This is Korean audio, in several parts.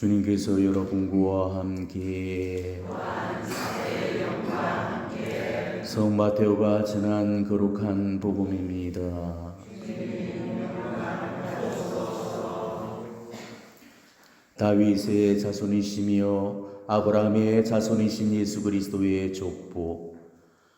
주님께서 여러분과 함께 성 마테오가 전한 거룩한 복음입니다. 다윗의 자손이시며 아브라함의 자손이신 예수 그리스도의 족보.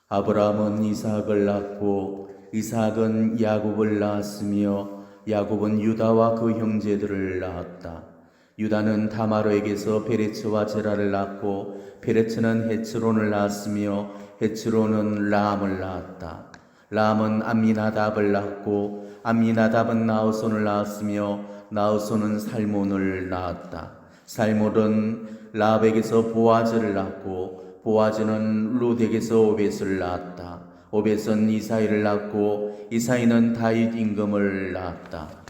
아브라함은 이삭을 낳고 이삭은 야곱을 낳았으며 야곱은 유다와 그 형제들을 낳았다. 유다는 다마르에게서 베레츠와 제라를 낳고 베레츠는 헤츠론을 낳았으며 헤츠론은 라암을 낳았다. 라암은 암미나답을 낳고 암미나답은 나우손을 낳았으며 나우손은 살몬을 낳았다. 살몬은 라합에게서 보아즈를 낳고 보아즈는 룻에게서 오벳을 낳았다. 오벳은 이사이를 낳고 이사이는 다윗 임금을 낳았다.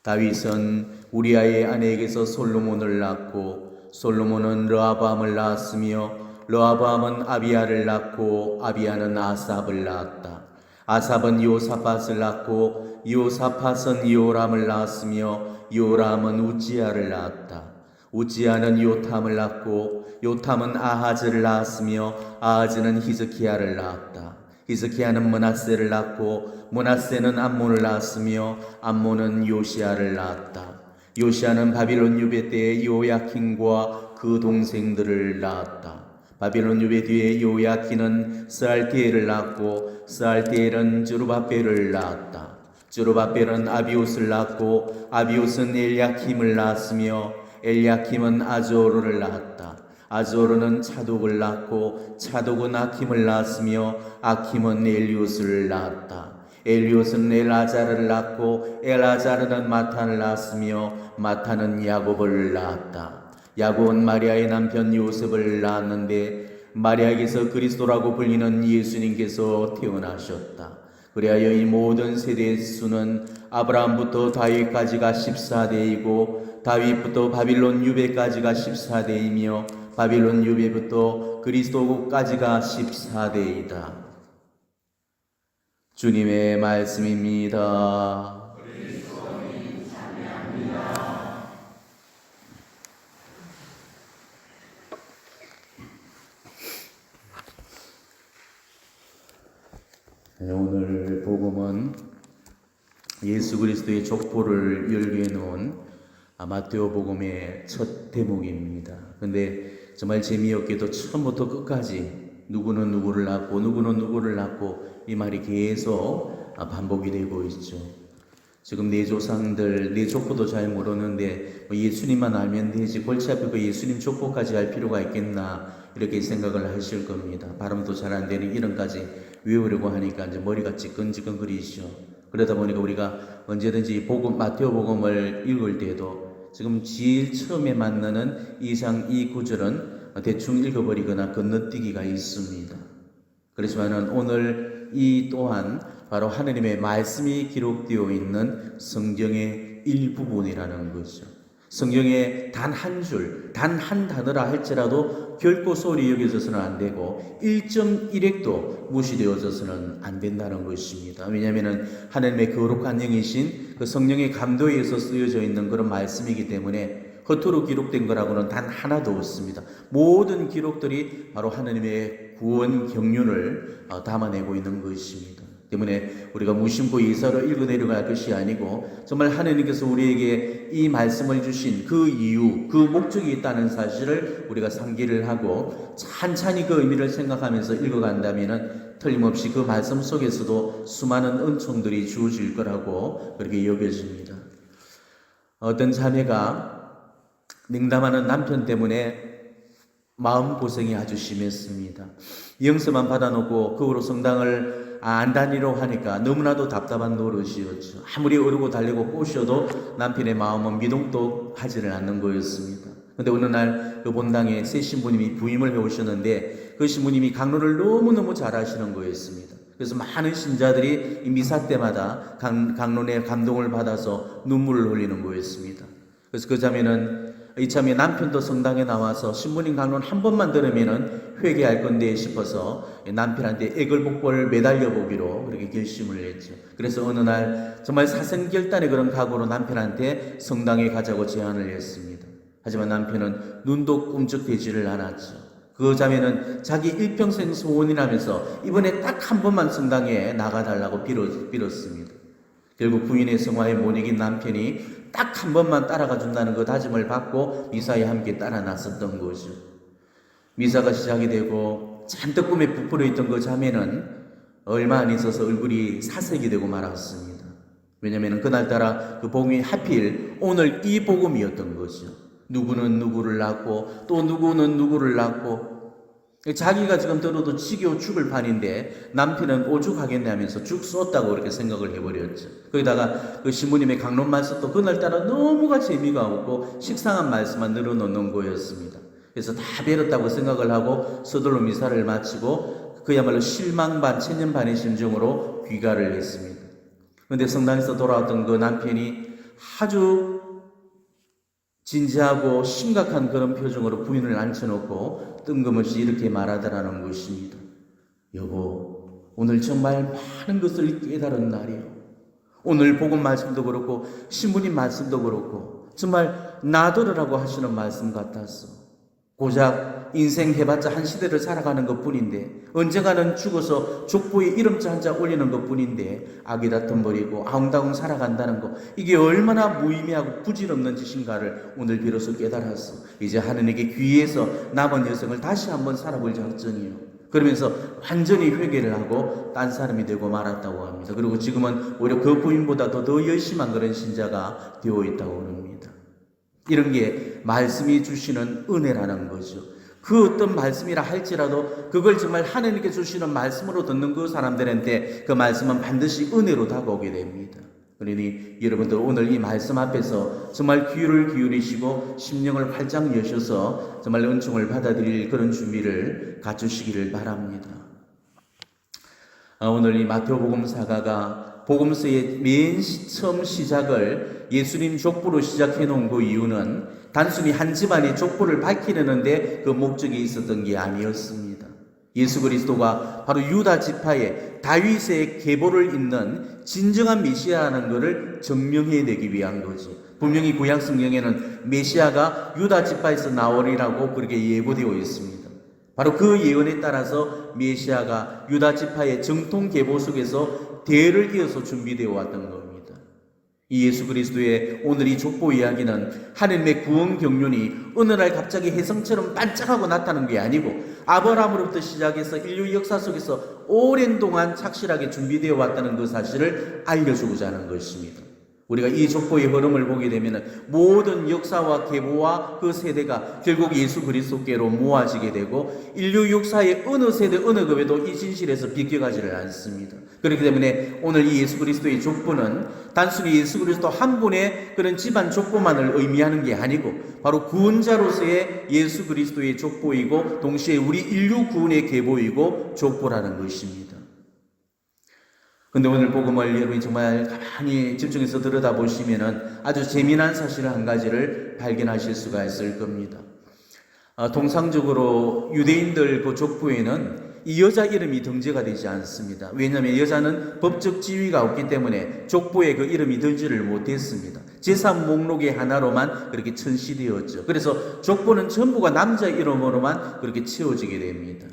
다윗은 우리아의 아내에게서 솔로몬을 낳고 솔로몬은 르하바암을 낳았으며 르하바암은 아비야를 낳고 아비야는 아삽을 낳았다. 아삽은 요사팟을 낳고 요사팟은 요람을 낳았으며 요람은 우지야를 낳았다. 우지야는 요탐을 낳고 요탐은 아하즈를 낳았으며 아하즈는 히즈키야를 낳았다. 히즈키야는 므낫세를 낳고 므낫세는 암몬을 낳았으며 암몬은 요시야를 낳았다. 요시야는 바빌론 유배 때에 요야킨과 그 동생들을 낳았다. 바빌론 유배 뒤에 요야킨은 스알티엘을 낳고 스알티엘은 즈루바벨을 낳았다. 즈루바벨은 아비옷을 낳고 아비옷은 엘야킴을 낳았으며 엘야킴은 아조르를 낳았다. 아조르는 차독을 낳고 차독은 아킴을 낳았으며 아킴은 엘리옷을 낳았다. 엘리옷은 엘아자르를 낳고 엘아자르는 마탄을 낳았으며 마탄은 야곱을 낳았다. 야곱은 마리아의 남편 요셉을 낳았는데 마리아에게서 그리스도라고 불리는 예수님께서 태어나셨다. 그리하여 이 모든 세대의 수는 아브라함부터 다윗까지가 14대이고 다윗부터 바빌론 유배까지가 14대이며 바빌론 유배부터 그리스도까지가 14대이다. 주님의 말씀입니다. 네, 오늘 복음은 예수 그리스도의 족보를 열게 놓은 마테오 복음의 첫 대목입니다. 근데 정말 재미없게도 처음부터 끝까지 누구는 누구를 낳고 누구는 누구를 낳고 이 말이 계속 반복이 되고 있죠. 지금 내 조상들, 내 족보도 잘 모르는데 예수님만 알면 되지 골치 아프고 예수님 족보까지 알 필요가 있겠나 이렇게 생각을 하실 겁니다. 발음도 잘 안 되는 이름까지 외우려고 하니까 이제 머리가 찌끈찌끈거리시죠. 그러다 보니까 우리가 언제든지 복음, 마테오 복음을 읽을 때도 지금 제일 처음에 만나는 2장 2구절은 대충 읽어버리거나 건너뛰기가 있습니다. 그렇지만은 오늘 이 또한 바로 하느님의 말씀이 기록되어 있는 성경의 일부분이라는 거죠. 성경에 단 한 줄, 단 한 단어라 할지라도 결코 소홀히 여겨져서는 안 되고 1.1핵도 무시되어져서는 안 된다는 것입니다. 왜냐하면 하나님의 거룩한 영이신 그 성령의 감도에 의해서 쓰여져 있는 그런 말씀이기 때문에 허투루 기록된 거라고는 단 하나도 없습니다. 모든 기록들이 바로 하나님의 구원 경륜을 담아내고 있는 것입니다. 때문에 우리가 무심코 예사로 읽어내려갈 것이 아니고 정말 하나님께서 우리에게 이 말씀을 주신 그 이유, 그 목적이 있다는 사실을 우리가 상기를 하고 찬찬히 그 의미를 생각하면서 읽어간다면 틀림없이 그 말씀 속에서도 수많은 은총들이 주어질 거라고 그렇게 여겨집니다. 어떤 자매가 냉담하는 남편 때문에 마음고생이 아주 심했습니다. 영서만 받아놓고 그 후로 성당을 안 다니려고 하니까 너무나도 답답한 노릇이었죠. 아무리 어르고 달래고 꼬셔도 남편의 마음은 미동도 하지를 않는 거였습니다. 그런데 어느 날 그 본당에 새 신부님이 부임을 해오셨는데 그 신부님이 강론을 너무너무 잘하시는 거였습니다. 그래서 많은 신자들이 이 미사 때마다 강론의 감동을 받아서 눈물을 흘리는 거였습니다. 그래서 그 자매는 이참에 남편도 성당에 나와서 신부님 강론 한 번만 들으면은 회개할 건데 싶어서 남편한테 애걸복벌 매달려 보기로 그렇게 결심을 했죠. 그래서 어느 날 정말 사생결단의 그런 각오로 남편한테 성당에 가자고 제안을 했습니다. 하지만 남편은 눈도 꿈쩍대지를 않았죠. 그 자매는 자기 일평생 소원이라면서 이번에 딱 한 번만 성당에 나가달라고 빌었습니다. 결국 부인의 성화에 못 이긴 남편이 딱 한 번만 따라가 준다는 그 다짐을 받고 미사에 함께 따라 나섰던 거죠. 미사가 시작이 되고 잔뜩 꿈에 부풀어 있던 그 자매는 얼마 안 있어서 얼굴이 사색이 되고 말았습니다. 왜냐하면 그날따라 그 복음이 하필 오늘 이 복음이었던 거죠. 누구는 누구를 낳고 또 누구는 누구를 낳고, 자기가 지금 들어도 지겨워 죽을 판인데 남편은 오죽하겠냐면서 죽 쏟다고 그렇게 생각을 해버렸죠. 거기다가 그 신부님의 강론 말씀도 그날따라 너무가 재미가 없고 식상한 말씀만 늘어놓는 거였습니다. 그래서 다 베렸다고 생각을 하고 서둘러 미사를 마치고 그야말로 실망 반 천년 반의 심정으로 귀가를 했습니다. 그런데 성당에서 돌아왔던 그 남편이 아주 진지하고 심각한 그런 표정으로 부인을 앉혀놓고 뜬금없이 이렇게 말하더라는 것입니다. 여보, 오늘 정말 많은 것을 깨달은 날이요. 오늘 복음 말씀도 그렇고 신부님 말씀도 그렇고 정말 나더러라고 하시는 말씀 같았어. 고작 인생 해봤자 한 시대를 살아가는 것뿐인데 언젠가는 죽어서 족보에 이름자 한자 올리는 것뿐인데 아기다툼 버리고 아웅다웅 살아간다는 것, 이게 얼마나 무의미하고 부질없는 짓인가를 오늘 비로소 깨달았어. 이제 하느님께 귀해서 남은 여생을 다시 한번 살아볼 작정이요. 그러면서 완전히 회개를 하고 딴 사람이 되고 말았다고 합니다. 그리고 지금은 오히려 그 부인보다도 더 열심한 그런 신자가 되어 있다고 합니다. 이런 게 말씀이 주시는 은혜라는 거죠. 그 어떤 말씀이라 할지라도 그걸 정말 하나님께 주시는 말씀으로 듣는 그 사람들한테 그 말씀은 반드시 은혜로 다가오게 됩니다. 그러니 여러분들 오늘 이 말씀 앞에서 정말 귀를 기울이시고 심령을 활짝 여셔서 정말 은총을 받아들일 그런 준비를 갖추시기를 바랍니다. 오늘 이 마태복음 사가가 복음서의 맨 처음 시작을 예수님 족보로 시작해 놓은 그 이유는 단순히 한 집안의 족보를 밝히려는데 그 목적이 있었던 게 아니었습니다. 예수 그리스도가 바로 유다 지파의 다윗의 계보를 잇는 진정한 메시아라는 것을 증명해내기 위한 거지. 분명히 구약 성경에는 메시아가 유다 지파에서 나오리라고 그렇게 예고되어 있습니다. 바로 그 예언에 따라서 메시아가 유다 지파의 정통 계보 속에서 대를 이어서 준비되어 왔던 겁니다. 이 예수 그리스도의 오늘 이 족보 이야기는 하나님의 구원 경륜이 어느 날 갑자기 혜성처럼 반짝하고 나타난 게 아니고 아브라함으로부터 시작해서 인류 역사 속에서 오랜 동안 착실하게 준비되어 왔다는 그 사실을 알려주고자 하는 것입니다. 우리가 이 족보의 흐름을 보게 되면 모든 역사와 계보와 그 세대가 결국 예수 그리스도께로 모아지게 되고 인류 역사의 어느 세대 어느 급에도 이 진실에서 비껴가지를 않습니다. 그렇기 때문에 오늘 이 예수 그리스도의 족보는 단순히 예수 그리스도 한 분의 그런 집안 족보만을 의미하는 게 아니고 바로 구원자로서의 예수 그리스도의 족보이고 동시에 우리 인류 구원의 계보이고 족보라는 것입니다. 근데 오늘 복음을 여러분이 정말 가만히 집중해서 들여다보시면은 아주 재미난 사실 한 가지를 발견하실 수가 있을 겁니다. 통상적으로 유대인들 그 족보에는 이 여자 이름이 등재가 되지 않습니다. 왜냐하면 여자는 법적 지위가 없기 때문에 족보에 그 이름이 들지를 못했습니다. 재산 목록의 하나로만 그렇게 천시되었죠. 그래서 족보는 전부가 남자 이름으로만 그렇게 채워지게 됩니다.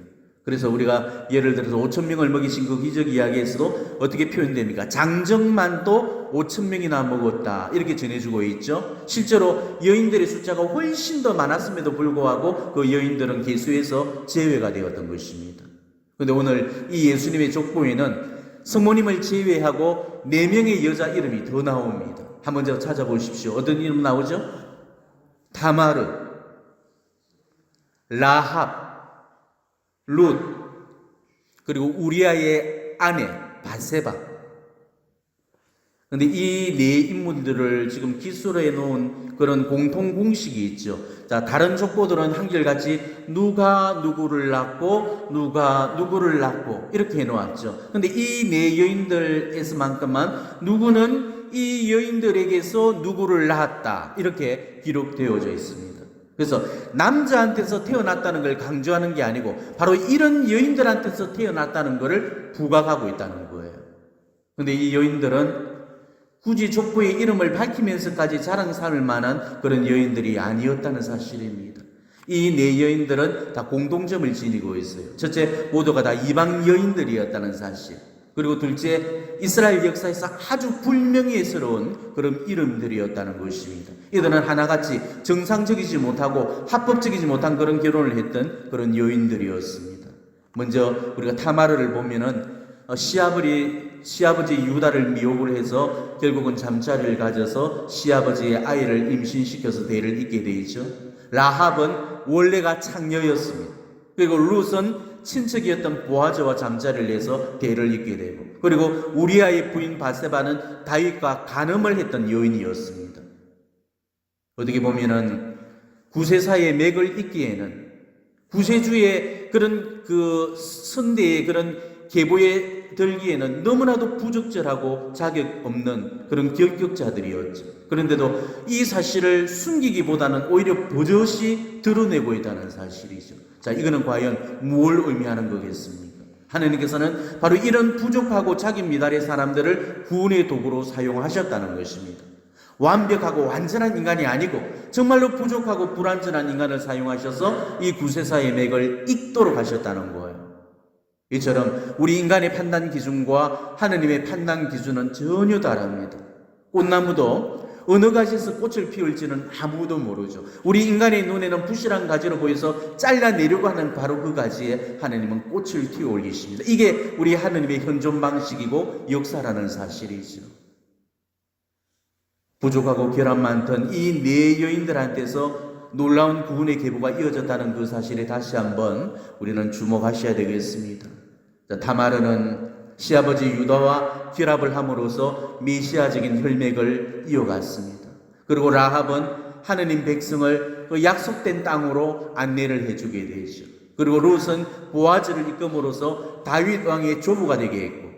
그래서 우리가 예를 들어서 5,000명을 먹이신 그 기적 이야기에서도 어떻게 표현됩니까? 장정만도 5,000명이나 먹었다 이렇게 전해주고 있죠. 실제로 여인들의 숫자가 훨씬 더 많았음에도 불구하고 그 여인들은 계수에서 제외가 되었던 것입니다. 그런데 오늘 이 예수님의 족보에는 성모님을 제외하고 4명의 여자 이름이 더 나옵니다. 한번 저 찾아보십시오. 어떤 이름 나오죠? 다마르, 라합, 룻, 그리고 우리아의 아내 바세바. 그런데 이 네 인물들을 지금 기술로 해놓은 그런 공통 공식이 있죠. 자, 다른 족보들은 한결같이 누가 누구를 낳고 누가 누구를 낳고 이렇게 해놓았죠. 그런데 이 네 여인들에서만큼만 누구는 이 여인들에게서 누구를 낳았다 이렇게 기록되어져 있습니다. 그래서 남자한테서 태어났다는 걸 강조하는 게 아니고 바로 이런 여인들한테서 태어났다는 것을 부각하고 있다는 거예요. 그런데 이 여인들은 굳이 족보의 이름을 밝히면서까지 자랑 삼을 만한 그런 여인들이 아니었다는 사실입니다. 이 네 여인들은 다 공통점을 지니고 있어요. 첫째, 모두가 다 이방 여인들이었다는 사실. 그리고 둘째, 이스라엘 역사에서 아주 불명예스러운 그런 이름들이었다는 것입니다. 이들은 하나같이 정상적이지 못하고 합법적이지 못한 그런 결혼을 했던 그런 여인들이었습니다. 먼저 우리가 타마르를 보면은 시아버지 유다를 미혹을 해서 결국은 잠자리를 가져서 시아버지의 아이를 임신시켜서 대를 잇게 되죠. 라합은 원래가 창녀였습니다. 그리고 룻은 친척이었던 보아즈와 잠자리를 해서 대를 잇게 되고, 그리고 우리아의 부인 바세바는 다윗과 간음을 했던 여인이었습니다. 어떻게 보면은 구세사의 맥을 잇기에는 구세주의 그런 그 선대의 그런 계보에 들기에는 너무나도 부적절하고 자격 없는 그런 결격자들이었죠. 그런데도 이 사실을 숨기기보다는 오히려 버젓이 드러내고 있다는 사실이죠. 자, 이거는 과연 뭘 의미하는 거겠습니까? 하나님께서는 바로 이런 부족하고 자기 미달의 사람들을 구원의 도구로 사용하셨다는 것입니다. 완벽하고 완전한 인간이 아니고 정말로 부족하고 불완전한 인간을 사용하셔서 이 구세사의 맥을 잇도록 하셨다는 거예요. 이처럼 우리 인간의 판단 기준과 하느님의 판단 기준은 전혀 다릅니다. 꽃나무도 어느 가지에서 꽃을 피울지는 아무도 모르죠. 우리 인간의 눈에는 부실한 가지로 보여서 잘라내려고 하는 바로 그 가지에 하느님은 꽃을 튀어 올리십니다. 이게 우리 하느님의 현존 방식이고 역사라는 사실이죠. 부족하고 결함 많던 이 네 여인들한테서 놀라운 구원의 계보가 이어졌다는 그 사실에 다시 한번 우리는 주목하셔야 되겠습니다. 타마르는 시아버지 유다와 결합을 함으로써 메시아적인 혈맥을 이어갔습니다. 그리고 라합은 하느님 백성을 그 약속된 땅으로 안내를 해주게 되죠. 그리고 룻은 보아즈를 이끌므로써 다윗 왕의 조부가 되게 했고,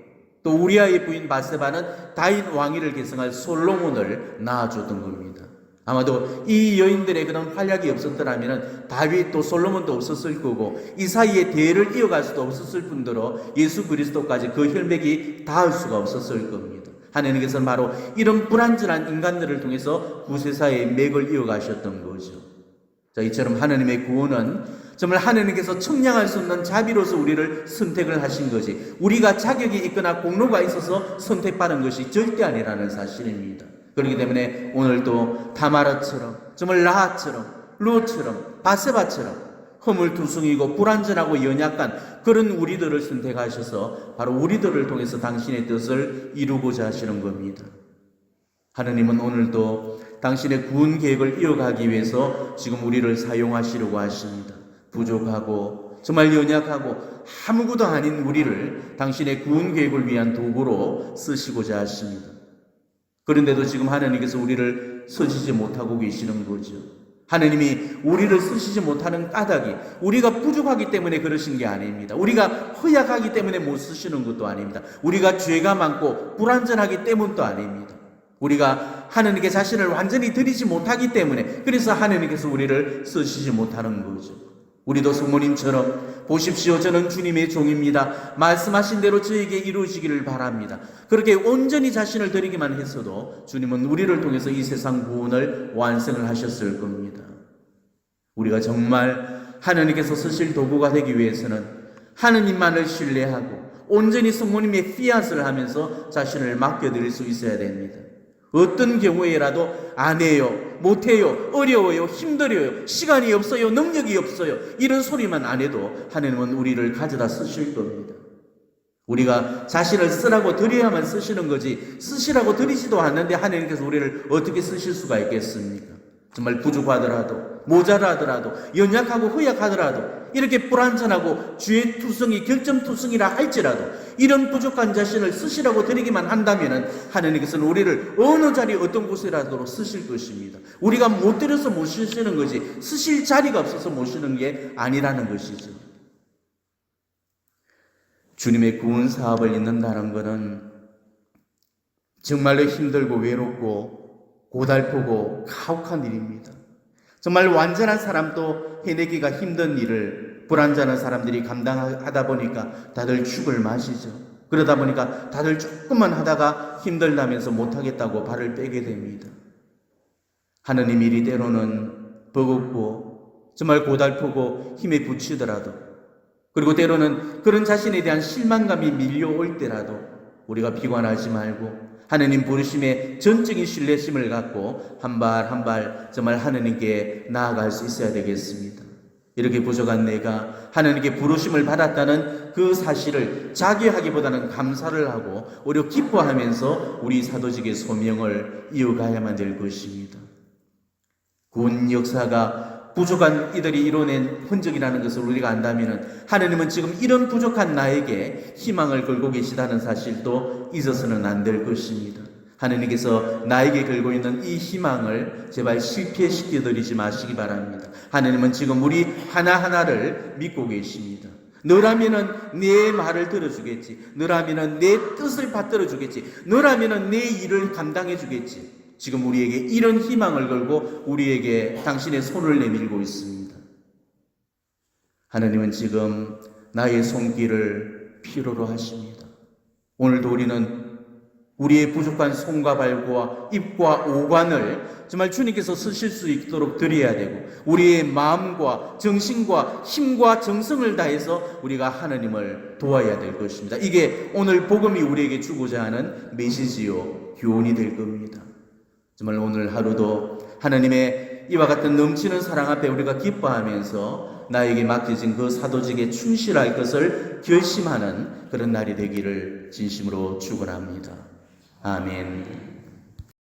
또 우리아의 부인 바세바는 다윗 왕위를 계승할 솔로몬을 낳아줬던 겁니다. 아마도 이 여인들의 그런 활약이 없었더라면 다윗도 솔로몬도 없었을 거고, 이 사이에 대를 이어갈 수도 없었을 뿐더러 예수 그리스도까지 그 혈맥이 닿을 수가 없었을 겁니다. 하나님께서는 바로 이런 불완전한 인간들을 통해서 구세사의 맥을 이어가셨던 거죠. 자, 이처럼 하나님의 구원은 정말 하나님께서 청량할 수 없는 자비로서 우리를 선택을 하신 거지, 우리가 자격이 있거나 공로가 있어서 선택받은 것이 절대 아니라는 사실입니다. 그렇기 때문에 오늘도 다마르처럼, 정말 라합처럼, 룻처럼, 바세바처럼 허물투성이고 불완전하고 연약한 그런 우리들을 선택하셔서 바로 우리들을 통해서 당신의 뜻을 이루고자 하시는 겁니다. 하느님은 오늘도 당신의 구원 계획을 이어가기 위해서 지금 우리를 사용하시려고 하십니다. 부족하고 정말 연약하고 아무것도 아닌 우리를 당신의 구원 계획을 위한 도구로 쓰시고자 하십니다. 그런데도 지금 하나님께서 우리를 쓰시지 못하고 계시는 거죠. 하나님이 우리를 쓰시지 못하는 까닭이 우리가 부족하기 때문에 그러신 게 아닙니다. 우리가 허약하기 때문에 못 쓰시는 것도 아닙니다. 우리가 죄가 많고 불완전하기 때문도 아닙니다. 우리가 하나님께 자신을 완전히 드리지 못하기 때문에, 그래서 하나님께서 우리를 쓰시지 못하는 거죠. 우리도 성모님처럼 보십시오, 저는 주님의 종입니다. 말씀하신 대로 저에게 이루어지기를 바랍니다. 그렇게 온전히 자신을 드리기만 했어도 주님은 우리를 통해서 이 세상 구원을 완성을 하셨을 겁니다. 우리가 정말 하나님께서 쓰실 도구가 되기 위해서는 하느님만을 신뢰하고 온전히 성모님의 피앗을 하면서 자신을 맡겨드릴 수 있어야 됩니다. 어떤 경우에라도 안 해요, 못해요, 어려워요, 힘들어요, 시간이 없어요, 능력이 없어요, 이런 소리만 안 해도 하나님은 우리를 가져다 쓰실 겁니다. 우리가 자신을 쓰라고 드려야만 쓰시는 거지, 쓰시라고 드리지도 않는데 하나님께서 우리를 어떻게 쓰실 수가 있겠습니까? 정말 부족하더라도, 모자라더라도, 연약하고 허약하더라도, 이렇게 불완전하고 죄 투성이, 결점 투성이라 할지라도 이런 부족한 자신을 쓰시라고 드리기만 한다면 하나님께서는 우리를 어느 자리 어떤 곳에라도 쓰실 것입니다. 우리가 못 드려서 못 쓰시는 거지, 쓰실 자리가 없어서 못 쓰는 게 아니라는 것이죠. 주님의 구원 사업을 잇는다는 것은 정말로 힘들고 외롭고 고달프고 가혹한 일입니다. 정말 완전한 사람도 해내기가 힘든 일을 불완전한 사람들이 감당하다 보니까 다들 죽을 맛이죠. 그러다 보니까 다들 조금만 하다가 힘들다면서 못하겠다고 발을 빼게 됩니다. 하느님 일이 때로는 버겁고 정말 고달프고 힘에 부치더라도, 그리고 때로는 그런 자신에 대한 실망감이 밀려올 때라도 우리가 비관하지 말고 하느님 부르심에 전적인 신뢰심을 갖고 한 발 한 발 정말 하느님께 나아갈 수 있어야 되겠습니다. 이렇게 부족한 내가 하느님께 부르심을 받았다는 그 사실을 자괴하기보다는 감사를 하고 오히려 기뻐하면서 우리 사도직의 소명을 이어가야만 될 것입니다. 구원 역사가 부족한 이들이 이뤄낸 흔적이라는 것을 우리가 안다면 하느님은 지금 이런 부족한 나에게 희망을 걸고 계시다는 사실도 잊어서는 안 될 것입니다. 하느님께서 나에게 걸고 있는 이 희망을 제발 실패시켜드리지 마시기 바랍니다. 하느님은 지금 우리 하나하나를 믿고 계십니다. 너라면은 내 말을 들어주겠지. 너라면은 내 뜻을 받들어주겠지. 너라면은 내 일을 감당해주겠지. 지금 우리에게 이런 희망을 걸고 우리에게 당신의 손을 내밀고 있습니다. 하느님은 지금 나의 손길을 필요로 하십니다. 오늘도 우리는 우리의 부족한 손과 발과 입과 오관을 정말 주님께서 쓰실 수 있도록 드려야 되고, 우리의 마음과 정신과 힘과 정성을 다해서 우리가 하느님을 도와야 될 것입니다. 이게 오늘 복음이 우리에게 주고자 하는 메시지요, 교훈이 될 겁니다. 정말 오늘 하루도 하느님의 이와 같은 넘치는 사랑 앞에 우리가 기뻐하면서 나에게 맡겨진 그 사도직에 충실할 것을 결심하는 그런 날이 되기를 진심으로 축원합니다. 아멘.